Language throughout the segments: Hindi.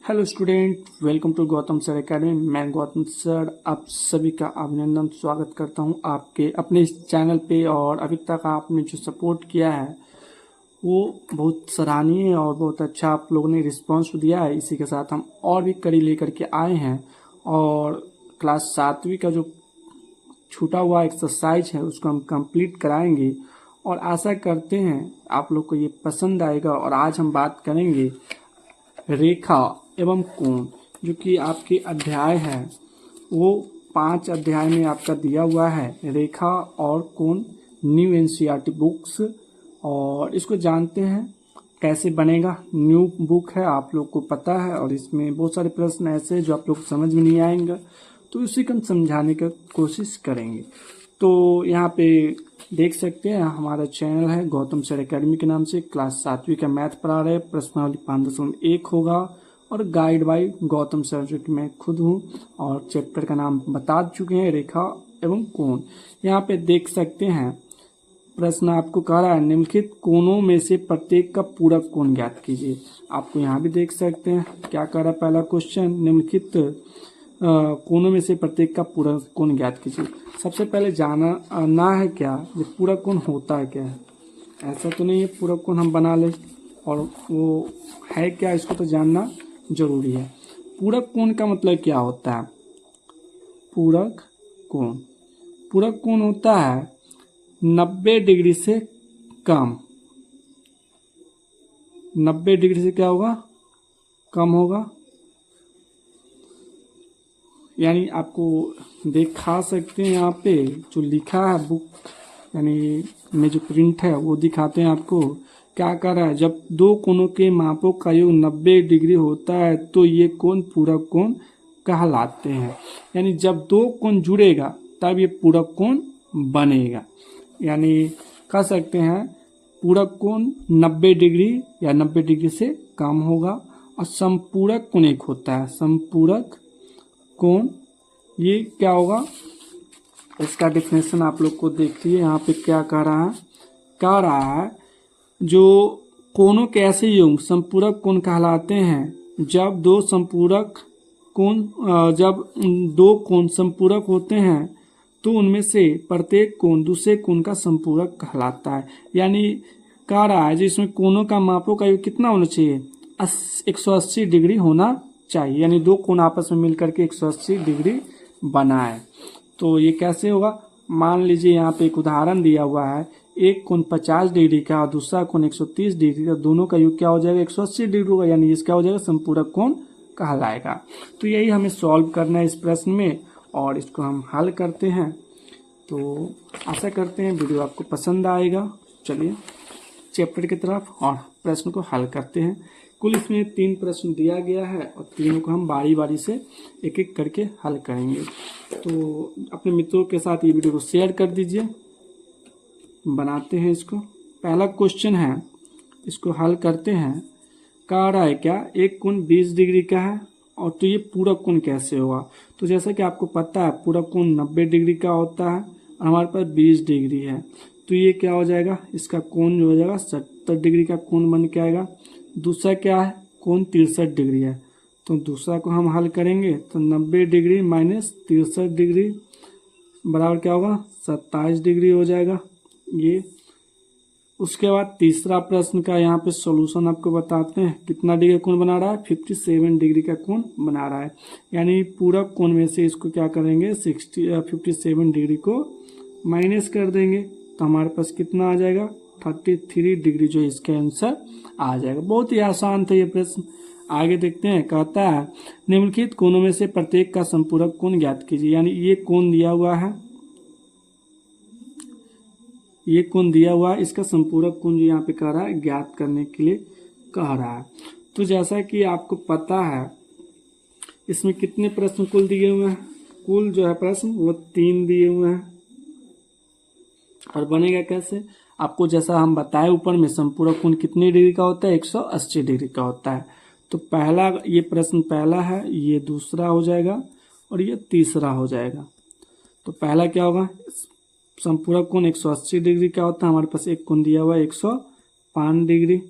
Hello student, welcome to Gautam sir academy. मैं गौतम सर आप सभी का अभिनंदन स्वागत करता हूं आपके अपने इस चैनल पे। और अभी तक आपने जो सपोर्ट किया है वो बहुत सराहनीय है और बहुत अच्छा आप लोगों ने रिस्पांस दिया है। इसी के साथ हम और भी कड़ी लेकर के आए हैं और क्लास 7वीं का जो छूटा हुआ एक्सरसाइज है उसको हम कंप्लीट कराएंगे और आशा करते हैं आप लोग को ये पसंद आएगा। और आज हम बात करेंगे रेखा एवं कोण, जो कि आपके अध्याय है वो 5 अध्याय में आपका दिया हुआ है रेखा और कोण, न्यू एनसीईआरटी बुक्स। और इसको जानते हैं कैसे बनेगा। न्यू बुक है, आप लोग को पता है, और इसमें बहुत सारे प्रश्न ऐसे हैं जो आप लोग समझ में नहीं आएंगे, तो उसी को हम समझाने की कोशिश करेंगे। तो यहाँ पे देख सकते हैं हमारा चैनल है गौतम सर एकेडमी के नाम से। क्लास 7वीं का मैथ पढ़ा रहे, प्रश्नावली 5.1 होगा और गाइड बाय गौतम सर, जो कि मैं खुद हूँ। और चैप्टर का नाम बता चुके हैं, रेखा एवं कोण। यहाँ पे देख सकते हैं प्रश्न आपको कह रहा है निम्नलिखित कोणों में से प्रत्येक का पूरक कोण ज्ञात कीजिए। आपको यहाँ भी देख सकते हैं क्या कह रहा है पहला क्वेश्चन, निम्नलिखित कोणों में से प्रत्येक का पूरक कोण ज्ञात कीजिए। सबसे पहले जानना है क्या ये पूरक कोण होता है क्या है। ऐसा तो नहीं है पूरक कोण हम बना ले, और वो है क्या इसको तो जानना जरूरी है। पूरक कोण का मतलब क्या होता है। पूरक कोण, पूरक कोण होता है 90 डिग्री से कम। 90 डिग्री से क्या होगा, कम होगा। यानी आपको दिखा सकते हैं यहाँ पे जो लिखा है बुक, यानी में जो प्रिंट है वो दिखाते हैं आपको। क्या कर रहा है, जब दो कोणों के मापों का योग 90 डिग्री होता है तो ये कोण पूरक कोण कहलाते हैं। यानी जब दो कोण जुड़ेगा तब ये पूरक कोण बनेगा। यानी कह सकते हैं पूरक कोण 90 डिग्री या 90 डिग्री से कम होगा। और समपूरक कोण एक होता है, समपूरक कोण, ये क्या होगा इसका डिफिनेशन आप लोग को देखिए। यहाँ पे क्या कह रहा है जो कोणों के ऐसे योग समपूरक कोण कहलाते हैं जब दो कोण समपूरक होते हैं तो उनमें से प्रत्येक कोण दूसरे कोण का समपूरक कहलाता है। यानी कह रहा है जिसमें कोणों का मापों का योग कितना होना चाहिए, 180 डिग्री होना चाहिए। यानी दो कोण आपस में मिलकर के 180 डिग्री बनाए। तो ये कैसे होगा, मान लीजिए यहाँ पे एक उदाहरण दिया हुआ है, एक कोण 50 डिग्री का और दूसरा कोण 130 डिग्री का, दोनों का योग क्या हो जाएगा 180 डिग्री होगा। यानी इसका हो जाएगा समपूरक कोण कहलाएगा। तो यही हमें सॉल्व करना है इस प्रश्न में और इसको हम हल करते हैं। तो आशा करते हैं वीडियो आपको पसंद आएगा। चलिए चैप्टर की तरफ और प्रश्न को हल करते हैं। कुल इसमें 3 प्रश्न दिया गया है और तीनों को हम बारी बारी से एक एक करके हल करेंगे। तो अपने मित्रों के साथ ये वीडियो को शेयर कर दीजिए। बनाते हैं इसको। पहला क्वेश्चन है, इसको हल करते हैं। कह रहा है क्या एक कोण 20 डिग्री का है और तो ये पूरक कोण कैसे होगा। तो जैसा कि आपको पता है पूरक कोण 90 डिग्री का होता है और हमारे पास 20 डिग्री है, तो ये क्या हो जाएगा, इसका कोण जो हो जाएगा 70 डिग्री का कोण बन के आएगा। दूसरा क्या है, कोण 63 डिग्री है, तो दूसरा को हम हल करेंगे तो 90 डिग्री माइनस 63 डिग्री बराबर क्या होगा 27 डिग्री हो जाएगा ये। उसके बाद तीसरा प्रश्न का यहाँ पे सॉल्यूशन आपको बताते हैं। कितना डिग्री कोण बना रहा है, 57 डिग्री का कोण बना रहा है। यानी पूरक कोण में से इसको क्या करेंगे 57 डिग्री को माइनस कर देंगे तो हमारे पास कितना आ जाएगा 33 डिग्री, जो इसका आंसर आ जाएगा। बहुत ही आसान था ये प्रश्न। आगे देखते हैं, कहता है निम्नलिखित कोणों में से प्रत्येक का समपूरक कोण ज्ञात कीजिए। यानी ये कोण दिया हुआ है, ये कोण दिया हुआ है, इसका समपूरक कोण जो यहाँ पे कह रहा है ज्ञात करने के लिए कह रहा है। तो जैसा कि आपको पता है इसमें कितने प्रश्न कुल दिए हुए हैं, कुल जो है प्रश्न वो 3 दिए हुए हैं। और बनेगा कैसे, आपको जैसा हम बताए ऊपर में समपूरक कोण कितने डिग्री का होता है 180 डिग्री का होता है। तो पहला ये प्रश्न पहला है, ये दूसरा हो जाएगा और ये तीसरा हो जाएगा। तो पहला क्या होगा, समपूरक कोण 180 डिग्री का होता है, हमारे पास एक कोण दिया हुआ है 105 डिग्री।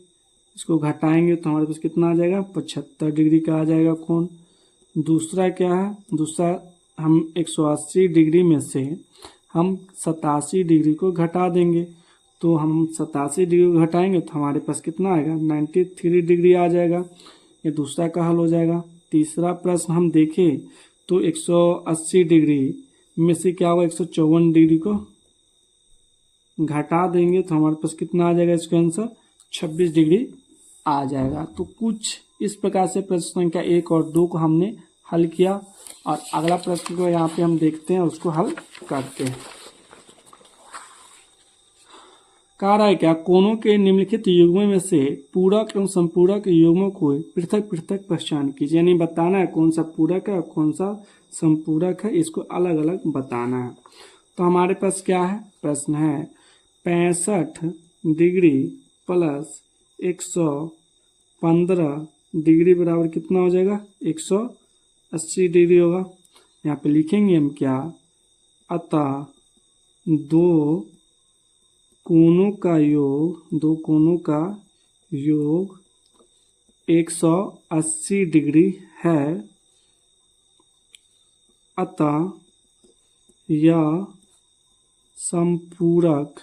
इसको घटाएंगे तो हमारे पास कितना आ जाएगा, 75 डिग्री का आ जाएगा कोण। दूसरा क्या है, दूसरा हम 180 डिग्री में से हम 87 डिग्री को घटा देंगे, तो हम 87 डिग्री को घटाएंगे तो हमारे पास कितना आएगा, 93 डिग्री आ जाएगा। ये दूसरा का हल हो जाएगा। तीसरा प्रश्न हम देखें तो 180 डिग्री में से क्या होगा, 154 डिग्री को घटा देंगे तो हमारे पास कितना आ जाएगा, इसका आंसर 26 डिग्री आ जाएगा। तो कुछ इस प्रकार से प्रश्न संख्या 1 और 2 को हमने हल किया, और अगला प्रश्न को यहाँ पे हम देखते हैं, उसको हल करते हैं। कह रहा है क्या, कोनों के निम्नलिखित युग्मों में से पूरक एवं संपूरक युग्मों को पृथक पृथक पहचान कीजिए। यानी बताना है कौन सा पूरक है और कौन सा संपूरक है, इसको अलग अलग बताना है। तो हमारे पास क्या है, प्रश्न है 65 डिग्री प्लस 115 डिग्री बराबर कितना हो जाएगा, 180 डिग्री होगा। यहाँ पे लिखेंगे हम क्या, अतः दो कोनों का योग 180 डिग्री है, अतः यह संपूरक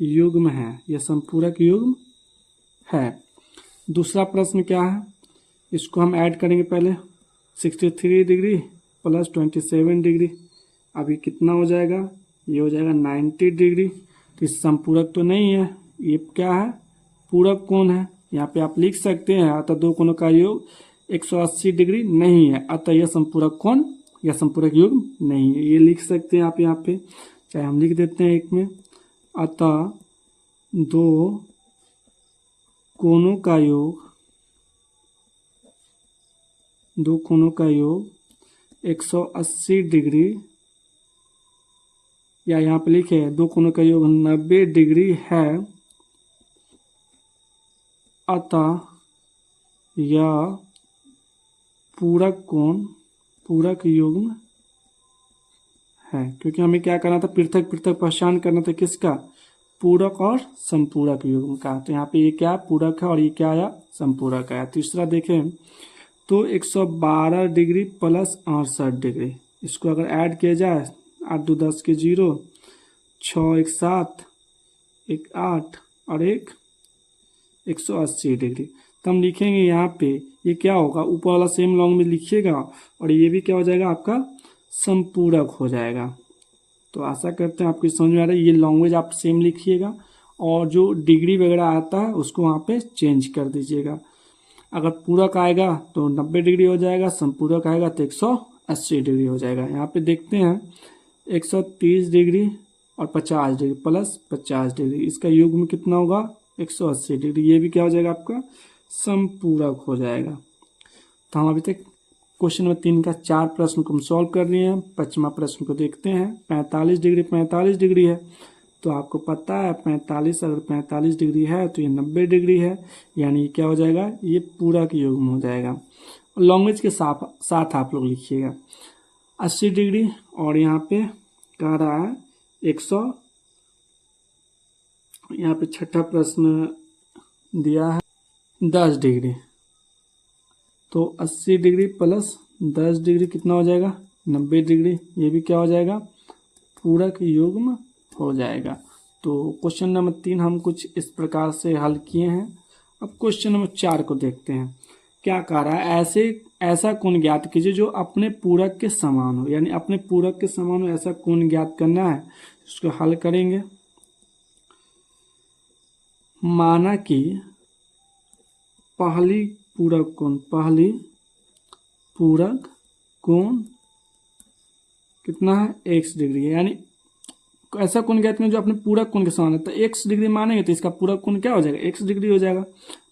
युग्म है, यह संपूरक युग्म है। दूसरा प्रश्न क्या है, इसको हम ऐड करेंगे पहले, 63 डिग्री प्लस 27 डिग्री, अभी कितना हो जाएगा, ये हो जाएगा 90 डिग्री। तो इस संपूरक तो नहीं है, ये क्या है, पूरक कोण है। यहाँ पे आप लिख सकते हैं अतः दो कोणों का योग 180 डिग्री नहीं है, अतः यह संपूरक कोण या संपूरक युग्म नहीं है, ये लिख सकते हैं आप यहाँ पे। चाहे हम लिख देते हैं एक में, अतः दो कोनों का योग 180 डिग्री, या यहाँ पे लिखे दो कोनों का योग 90 डिग्री है, अतः यह पूरक युग्म है। क्योंकि हमें क्या करना था, पृथक पृथक पहचान करना था, किसका, पूरक और संपूरक युग्म का। तो यहाँ पे ये क्या पूरक है और ये क्या आया, संपूरक आया। तीसरा देखें तो 112 डिग्री प्लस 68 डिग्री, इसको अगर ऐड किया जाए, 8 2 10 के 0, 6 1 7 1 8 और 1 180 डिग्री। तो हम लिखेंगे यहाँ पे ये क्या होगा, ऊपर वाला सेम लॉन्ग में लिखिएगा और ये भी क्या हो जाएगा, आपका संपूरक हो जाएगा। तो आशा करते हैं आपको समझ में आ रहा है। ये लैंग्वेज आप सेम लिखिएगा और जो डिग्री वगैरह आता है उसको वहाँ पे चेंज कर दीजिएगा। अगर पूरक आएगा तो 90 डिग्री हो जाएगा, संपूरक आएगा तो 180 डिग्री हो जाएगा। यहाँ पे देखते हैं 130 डिग्री और 50 डिग्री प्लस 50 डिग्री, इसका युग्म कितना होगा, 180 डिग्री। ये भी क्या हो जाएगा, आपका संपूरक हो जाएगा। तो हम अभी तक क्वेश्चन नंबर 3 का 4 प्रश्न को हम सॉल्व कर लिए हैं। 5वां प्रश्न को देखते हैं। 45 डिग्री है, तो आपको पता है 45, अगर 45 डिग्री है तो ये 90 डिग्री है, यानी क्या हो जाएगा, ये पूरक युग्म हो जाएगा। लैंग्वेज के साथ आप लोग लिखिएगा 80 डिग्री, और यहाँ पे कह रहा है 100, यहाँ पे छठा प्रश्न दिया है 10 डिग्री, तो 80 डिग्री प्लस 10 डिग्री कितना हो जाएगा, 90 डिग्री। ये भी क्या हो जाएगा, पूरक युग्म हो जाएगा। तो क्वेश्चन नंबर 3 हम कुछ इस प्रकार से हल किए हैं। अब क्वेश्चन नंबर 4 को देखते हैं। क्या कह रहा है, ऐसा कोण ज्ञात कीजिए जो अपने पूरक के समान हो, यानी अपने पूरक के समान हो ऐसा कोण ज्ञात करना है। इसको हल करेंगे। माना कि पहली पूरक कोण कितना है, x डिग्री है, यानी ऐसा कोण ज्ञात करें जो अपने पूरक कोण के समान है। तो x डिग्री मानेंगे तो इसका पूरक कोण क्या हो जाएगा, x डिग्री हो जाएगा।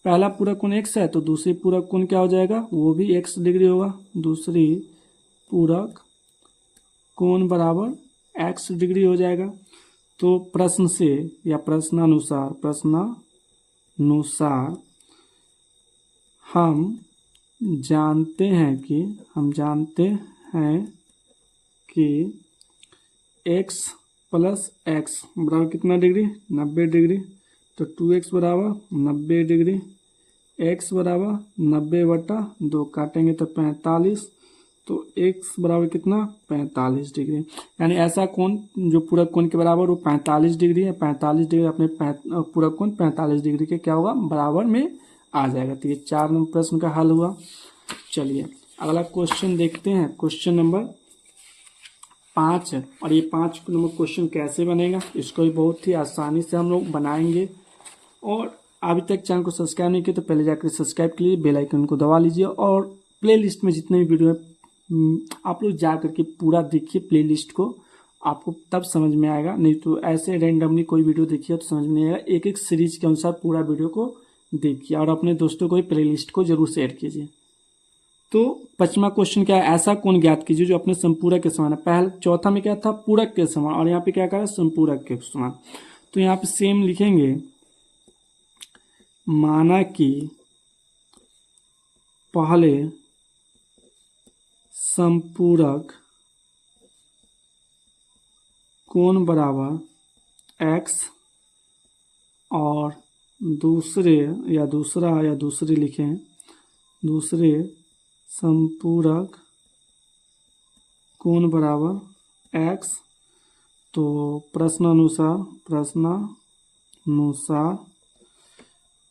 पहला पूरक कोण x है तो दूसरी पूरक कोण क्या हो जाएगा, वो भी x डिग्री होगा। दूसरी पूरक कोण बराबर x डिग्री हो जाएगा। तो प्रश्न से या प्रश्नानुसार हम जानते हैं कि x प्लस x बराबर कितना डिग्री, 90 डिग्री। तो 2x बराबर 90 डिग्री, x बराबर 90/2 काटेंगे तो 45, तो x बराबर कितना 45 डिग्री। यानी ऐसा कोण जो पूरक कोण के बराबर वो 45 डिग्री है। 45 डिग्री अपने पूरक कोण 45 डिग्री के क्या होगा बराबर में आ जाएगा। तो ये 4 नंबर प्रश्न का हल हुआ। चलिए अगला क्वेश्चन देखते हैं, क्वेश्चन नंबर 5 है। और ये 5 नंबर क्वेश्चन कैसे बनेगा इसको भी बहुत ही आसानी से हम लोग बनाएंगे। और अभी तक चैनल को सब्सक्राइब नहीं किया तो पहले जाकर सब्सक्राइब के लिए बेल आइकन को दबा लीजिए, और प्लेलिस्ट में जितने भी वीडियो है आप लोग जा करके पूरा देखिए प्लेलिस्ट को, आपको तब समझ में आएगा। नहीं तो ऐसे रैंडमली कोई वीडियो देखिए तो समझ में नहीं आएगा। एक एक सीरीज के अनुसार पूरा वीडियो को देखिए और अपने दोस्तों को भी प्लेलिस्ट को जरूर शेयर कीजिए। तो 5वां क्वेश्चन क्या है, ऐसा कोण ज्ञात कीजिए जो अपने संपूरक के समान है। पहले चौथा में क्या था पूरक के समान, और यहाँ पे क्या कहा संपूरक के समान। तो यहाँ पे सेम लिखेंगे, माना कि पहले संपूरक कोण बराबर x और दूसरे लिखें, दूसरे संपूरक कोण बराबर x। तो प्रश्नानुसार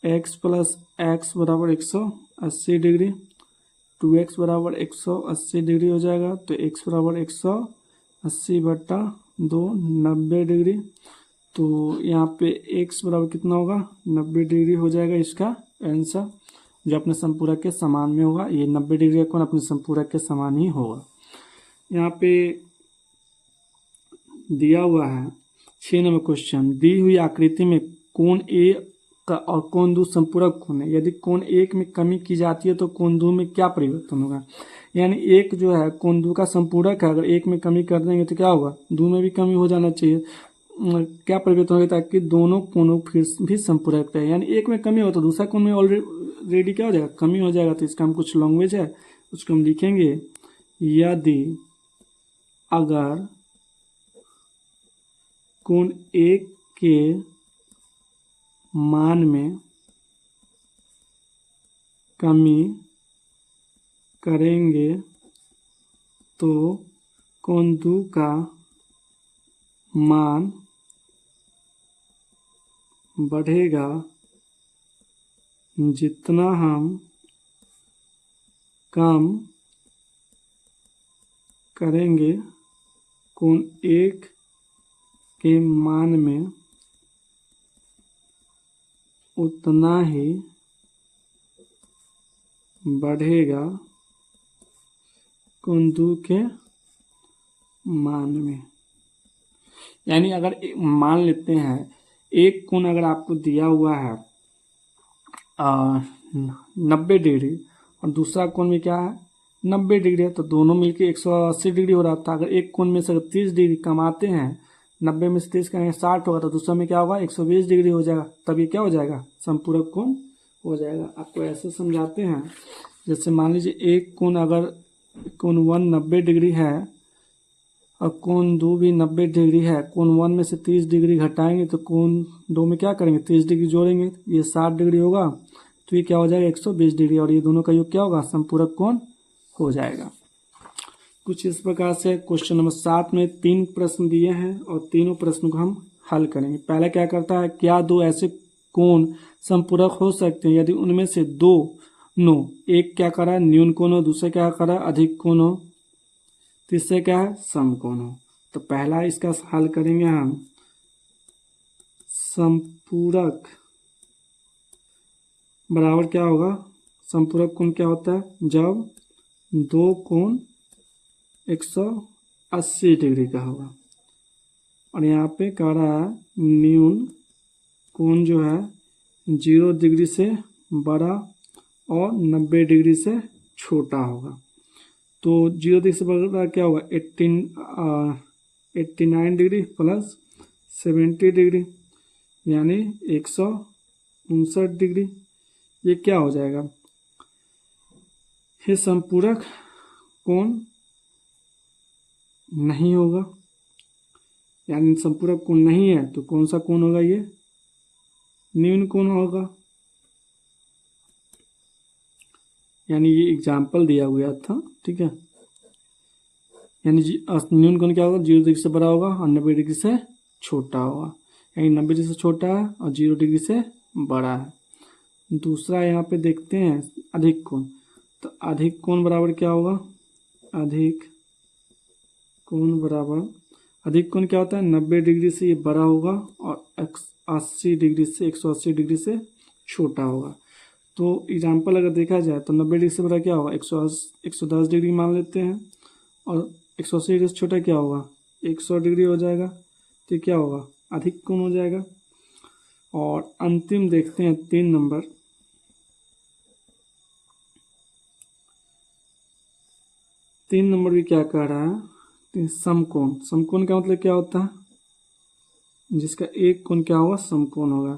x प्लस x बराबर 180 डिग्री, 2x बराबर 180 डिग्री हो जाएगा। तो x बराबर 180/2 90 डिग्री। तो यहाँ पे x बराबर कितना होगा 90 डिग्री हो जाएगा इसका आंसर, जो अपने संपूरक के समान में होगा। ये 90 डिग्री का कोण अपने संपूरक के समान ही होगा। यहाँ पे दिया हुआ है 6 नंबर क्वेश्चन, दी हुई आकृति में कोण ए का और कोण दो संपूरक कोण है। यदि कोण एक में कमी की जाती है तो कोण दो में क्या परिवर्तन होगा। यानी एक जो है कोण दो का संपूरक है, अगर एक में कमी कर देंगे तो क्या होगा दो में भी कमी हो जाना चाहिए। क्या परिवर्तन होगा ताकि दोनों कोणों फिर भी संपूरक रहे। यानी एक में कमी हो तो दूसरा कोण में ऑलरेडी क्या हो जाएगा कमी हो जाएगा। तो इसका हम कुछ लैंग्वेज है उसको हम लिखेंगे, यदि अगर कोण एक के मान में कमी करेंगे तो कोण दो का मान बढ़ेगा। जितना हम कम करेंगे कोण एक के मान में उतना ही बढ़ेगा कोण दो के मान में। यानी अगर मान लेते हैं एक कोण अगर आपको दिया हुआ है 90 डिग्री और दूसरा कोण में क्या है 90 डिग्री है, तो दोनों मिलके 180 डिग्री हो रहा था। अगर एक कोण में से 30 डिग्री कमाते हैं, 90 में से 30 करेंगे 60 होगा, तो दूसरा में क्या होगा 120 डिग्री हो जाएगा। तब ये क्या हो जाएगा संपूरक कोण हो जाएगा। आपको ऐसे समझाते हैं, जैसे मान लीजिए एक कोण अगर कोण 1 90 डिग्री है और कोण दो भी 90 डिग्री है, कोण 1 में से 30 डिग्री घटाएंगे तो कोण दो में क्या करेंगे 30 डिग्री जोड़ेंगे, ये 60 डिग्री होगा। तो ये क्या हो जाएगा 120 डिग्री, और ये दोनों का योग क्या होगा संपूरक कोण हो जाएगा। कुछ इस प्रकार से क्वेश्चन नंबर 7 में 3 प्रश्न दिए हैं और तीनों प्रश्नों को हम हल करेंगे। पहला क्या करता है, क्या दो ऐसे कोण संपूरक हो सकते हैं यदि उनमें से दो नो एक क्या करा न्यून कोण हो, दूसरा क्या करा अधिक कोण हो, तीसरा क्या है समकोण हो। तो पहला इसका हल करेंगे हम, संपूरक बराबर क्या होगा, संपूरक कोण क्या होता है जब दो कोण 180 डिग्री का होगा। और यहाँ पे कह रहा है न्यून कोण जो है 0 डिग्री से बड़ा और 90 डिग्री से छोटा होगा। तो 0 डिग्री से बड़ा क्या होगा 89 डिग्री प्लस 70 डिग्री यानी 159 डिग्री। ये क्या हो जाएगा, ये संपूरक कोण नहीं होगा। यानी संपूरक कोण नहीं है तो कौन सा कोण होगा, ये न्यून कोण होगा, यानी ये एग्जाम्पल दिया हुआ था, ठीक है। यानी न्यून कोण क्या होगा, 0 डिग्री से बड़ा होगा और 90 डिग्री से छोटा होगा, यानी 90 डिग्री से छोटा है और 0 डिग्री से बड़ा है। दूसरा यहाँ पे देखते हैं अधिक कोण, तो अधिक कोण बराबर क्या होगा, अधिक कोण बराबर, अधिक कोण क्या होता है, 90 डिग्री से ये बड़ा होगा और 80 डिग्री से 180 डिग्री से छोटा होगा। तो एग्जाम्पल अगर देखा जाए तो 90 डिग्री से बड़ा क्या होगा, 110 डिग्री मान लेते हैं, और 180 डिग्री से छोटा क्या होगा, 100 डिग्री हो जाएगा। तो क्या होगा, अधिक कोण हो जाएगा। और अंतिम देखते हैं 3 नंबर, भी क्या कह रहा है, समकोण। समकोण का मतलब क्या होता है, जिसका एक कोण क्या होगा, समकोण होगा।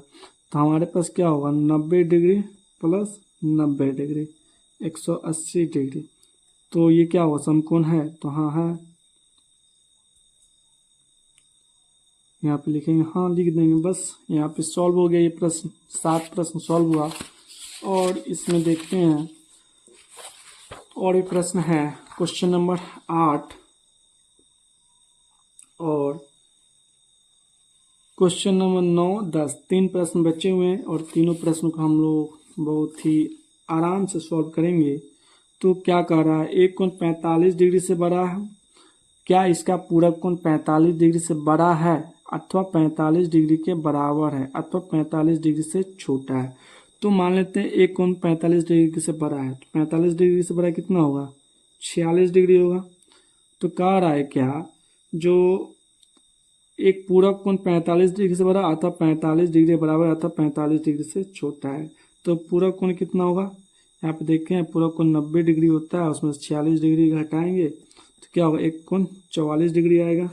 तो हमारे पास क्या होगा, 90 डिग्री प्लस 90 डिग्री 180 डिग्री, तो ये क्या होगा, समकोण है, तो हाँ है, यहाँ पे लिखेंगे, हाँ लिख देंगे बस। यहाँ पे सॉल्व हो गया ये प्रश्न, 7 प्रश्न सॉल्व हुआ। और इसमें देखते हैं और एक प्रश्न है, क्वेश्चन नंबर 8 और क्वेश्चन नंबर 9, 10, 3 प्रश्न बचे हुए हैं और तीनों प्रश्नों को हम लोग बहुत ही आराम से सॉल्व करेंगे। तो क्या कह रहा है, एक कोण 45 डिग्री से बड़ा है, क्या इसका पूरक कोण 45 डिग्री से बड़ा है अथवा 45 डिग्री के बराबर है अथवा 45 डिग्री से छोटा है। तो मान लेते हैं एक कोण 45 डिग्री से बड़ा है, तो 45 डिग्री से बड़ा कितना होगा, 46 डिग्री होगा। तो कह रहा है क्या, जो एक पूरक कोण 45 डिग्री से बड़ा अथवा 45 डिग्री बराबर अथवा 45 डिग्री से छोटा है। तो पूरक कोण कितना होगा, यहाँ पे देखें पूरक कोण 90 डिग्री होता है, उसमें 46 डिग्री घटाएंगे तो क्या होगा, एक कोण 44 डिग्री आएगा।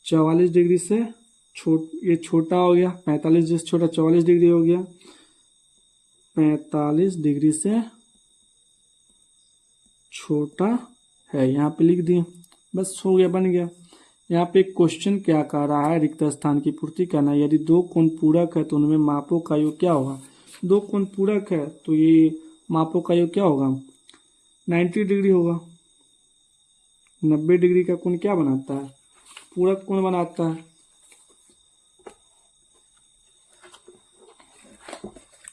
44 डिग्री से ये छोटा हो गया, 45 डिग्री से छोटा 44 डिग्री हो गया, 45 डिग्री से छोटा है, यहाँ पे लिख दिए, बस हो गया, बन गया। यहाँ पे क्वेश्चन क्या कह रहा है, रिक्त स्थान की पूर्ति करना। यदि 2 कोण पूरक है तो उनमें मापों का योग क्या होगा। 2 कोण पूरक है तो ये मापों का योग क्या होगा, 90 डिग्री होगा। 90 डिग्री का कोण क्या बनाता है, पूरक कोण बनाता है।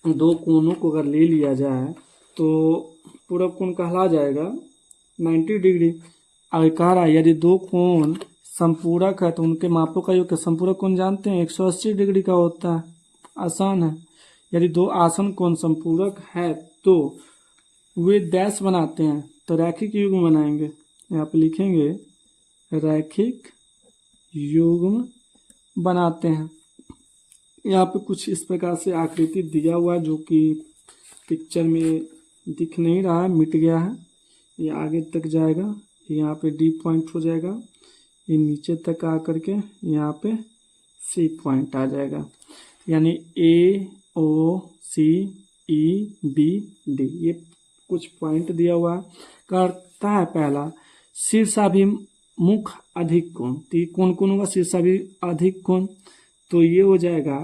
2 कोणों को अगर ले लिया जाए तो पूरक कोण कहला जाएगा 90 डिग्री। अगर कह रहा है यदि 2 कोण संपूरक है तो उनके मापों का योग क्या, संपूरक कोण जानते हैं 180 डिग्री का होता है, आसान है। यदि 2 आसन कोण संपूरक है तो वे डैश बनाते हैं, तो रैखिक युग्म बनाएंगे। यहाँ पे लिखेंगे रैखिक युग्म बनाते हैं। यहाँ पे कुछ इस प्रकार से आकृति दिया हुआ है जो कि पिक्चर में दिख नहीं रहा है, मिट गया है। ये आगे तक जाएगा, यहाँ पे डी पॉइंट हो जाएगा, ये नीचे तक आ करके यहाँ पे सी पॉइंट आ जाएगा, यानी ए ओ सी ई बी डी, ये कुछ पॉइंट दिया हुआ है। करता है पहला शीर्षाभिमुख अधिक कोण, तो ये कौन कौन होगा, शीर्षाभिमुख कोण, तो ये हो जाएगा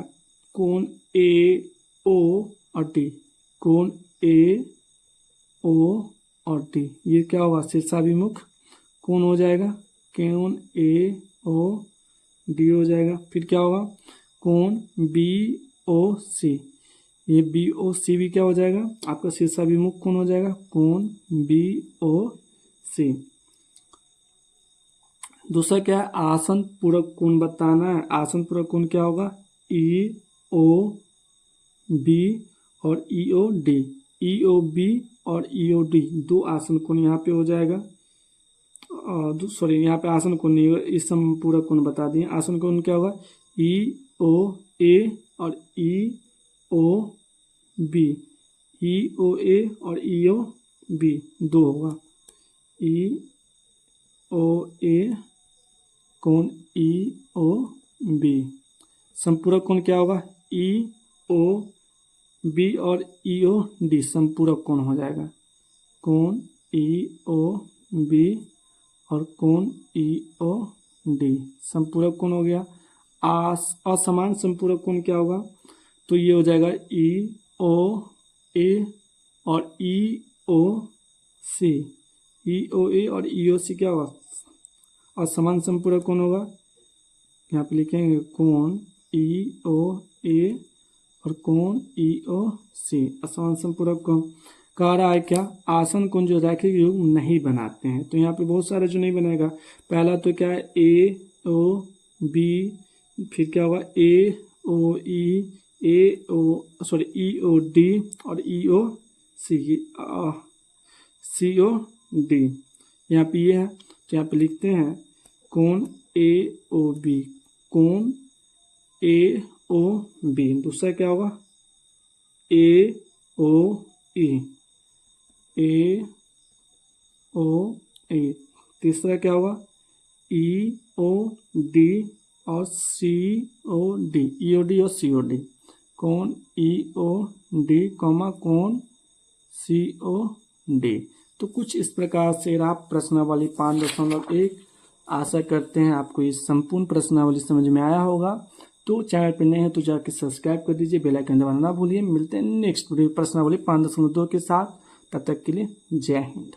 कोण ए ओ और टी, कोण ए ओ और टी, ये क्या होगा, शीर्षाभिमुख कोण हो जाएगा, कोण ए ओ डी हो जाएगा। फिर क्या होगा, कोण बी ओ सी, ये बी ओ सी भी क्या हो जाएगा, आपका शीर्षाभिमुख कोण हो जाएगा, कोण बी ओ सी। दूसरा क्या है, आसन पूरक कोण बताना है। आसन पूरक कोण क्या होगा, ई ओ बी और ई ओ डी, ई ओ बी और ई ओ डी, 2 आसन कोण यहाँ पे हो जाएगा। सॉरी, यहाँ पे आसन कोण नहीं होगा, इस पूरक कोण बता दिए। आसन कोण क्या होगा, ई ओ ए और ई ओ बी, ई ओ ए और ई ओ बी 2 होगा, ई ओ ए कोण ई ओ बी। संपूरक कोण क्या होगा, ई ओ बी और ई ओ डी, संपूरक कोण हो जाएगा, कोण ई ओ बी और कोण ई ओ डी, संपूरक कोण हो गया। असमान संपूरक कोण क्या होगा, तो ये हो जाएगा ई ओ ए और ई ओ सी। ई ओ ए और ई ओ सी क्या होगा, असमान संपूरक कौन होगा, यहाँ पे लिखेंगे कोण ई ओ ए और कोण ई ओ सी, असमान संपूरक कौन। कह रहा है क्या, आसन कोण जो रैखिक युग्म नहीं बनाते हैं, तो यहाँ पे बहुत सारे जो नहीं बनेगा। पहला तो क्या है ए ओ बी, फिर क्या होगा ए ओ डी और ई ओ सी ओ डी। यहाँ पे ये है, तो यहाँ पे लिखते हैं कोण ए ओ बी, कोण ए ओ बी। दूसरा क्या होगा ए ओ ए। तीसरा क्या होगा ई ओ डी और सी ओ डी, ई ओ डी और सी ओ डी, कोण ई ओ डी कॉमा कोण सी ओ डी। तो कुछ इस प्रकार से आप प्रश्नावली 5.1, आशा करते हैं आपको ये संपूर्ण प्रश्नावली समझ में आया होगा। तो चैनल पर नए हैं तो जाकर सब्सक्राइब कर दीजिए, बेल आइकन दबाना ना भूलिए। मिलते हैं नेक्स्ट वीडियो प्रश्नावली 5.2 के साथ, तब तक के लिए जय हिंद।